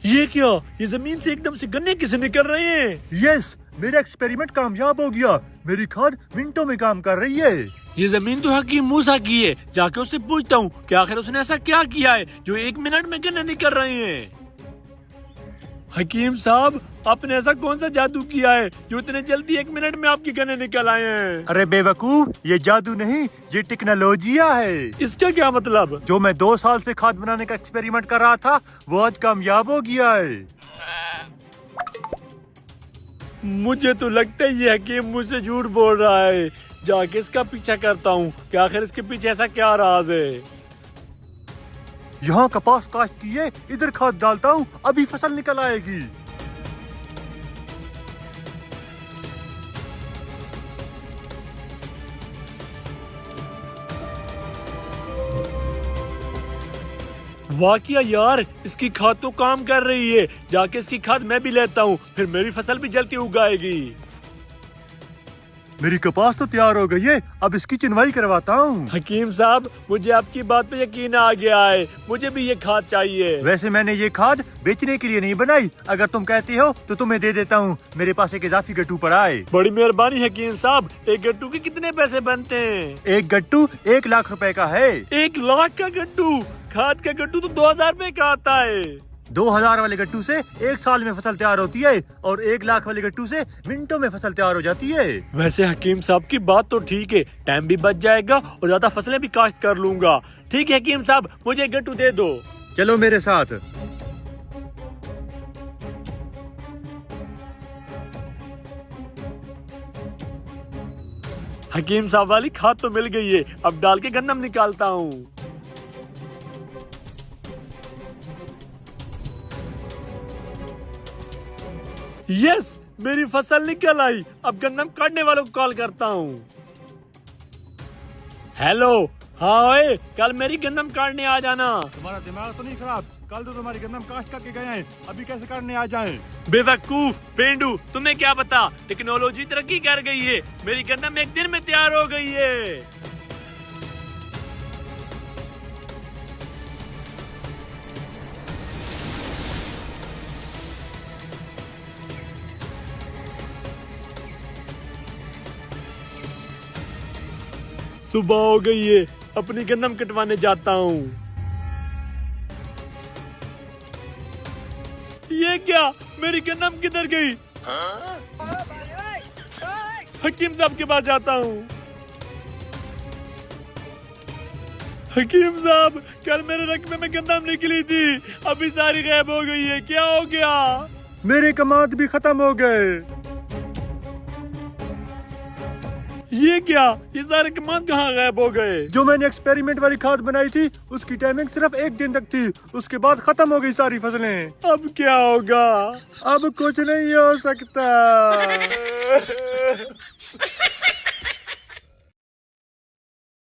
ये क्या? ये जमीन से एकदम से गन्ने कैसे निकल रहे हैं? यस, मेरा एक्सपेरिमेंट कामयाब हो गया। मेरी खाद मिनटों में काम कर रही है। ये जमीन तो हकीम मूसा की है। जाके उससे पूछता हूँ कि आखिर उसने ऐसा क्या किया है जो 1 मिनट में गन्ने निकल रहे हैं। हकीम साहब, आपने ऐसा कौन सा जादू किया है जो इतने जल्दी 1 मिनट में आपके गन्ने निकल आए हैं? अरे बेवकूफ, ये जादू नहीं, ये टेक्नोलॉजिया है। इसका क्या मतलब? जो मैं 2 साल से खाद बनाने का एक्सपेरिमेंट कर रहा था वो आज कामयाब हो गया है। मुझे तो लगता है ये हकीम मुझसे झूठ बोल रहा है। जाके इसका पीछा करता हूँ कि आखिर इसके पीछे ऐसा क्या राज है। यहाँ कपास काश्त किए, इधर खाद डालता हूँ, अभी फसल निकल आएगी। वाकया यार, इसकी खाद तो काम कर रही है। जाके इसकी खाद मैं भी लेता हूँ, फिर मेरी फसल भी जल्दी उगाएगी। मेरी कपास तो तैयार हो गई है, अब इसकी चिनवाई करवाता हूँ। हकीम साहब, मुझे आपकी बात पे यकीन आ गया है। मुझे भी ये खाद चाहिए। वैसे मैंने ये खाद बेचने के लिए नहीं बनाई, अगर तुम कहती हो तो तुम्हें दे देता हूँ। मेरे पास एक इजाफी गट्टू पड़ा है। बड़ी मेहरबानी हकीम साहब। एक गट्टू के कितने पैसे बनते हैं? एक गट्टू 1 लाख रुपए का है। 1 लाख का गट्टू? खाद का गट्टू तो 2000 रुपए का आता है। 2000 वाले गट्टू से 1 साल में फसल तैयार होती है और 1 लाख वाले गट्टू से मिनटों में फसल तैयार हो जाती है। वैसे हकीम साहब की बात तो ठीक है, टाइम भी बच जाएगा और ज्यादा फसलें भी काश्त कर लूंगा। ठीक है हकीम साहब, मुझे एक गट्टू दे दो। चलो मेरे साथ। हकीम साहब वाली खाद तो मिल गई है, अब डाल के गंदम निकालता हूँ। यस, मेरी फसल निकल आई। अब गंदम काटने वालों को कॉल करता हूँ। हेलो, हाँ ओए, कल मेरी गंदम काटने आ जाना। तुम्हारा दिमाग तो नहीं खराब? कल तो तुम्हारी गंदम काश्त करके गए हैं, अभी कैसे काटने आ जाएं? बेवकूफ पेंडू, तुम्हें क्या पता, टेक्नोलॉजी तरक्की कर गई है। मेरी गंदम 1 दिन में तैयार हो गई है। सुबह हो गई है, अपनी गंदम कटवाने जाता हूँ। ये क्या, मेरी गंदम किधर गई? हकीम साहब के पास जाता हूँ। हकीम साहब, कल मेरे रकबे में गंदम निकली थी, अभी सारी गायब हो गई है। क्या हो गया? मेरे कमाद भी खत्म हो गए। ये क्या, ये सारे कमाद कहाँ गायब हो गए? जो मैंने एक्सपेरिमेंट वाली खाद बनाई थी उसकी टाइमिंग सिर्फ 1 दिन तक थी, उसके बाद खत्म हो गई सारी फसलें। अब क्या होगा? अब कुछ नहीं हो सकता।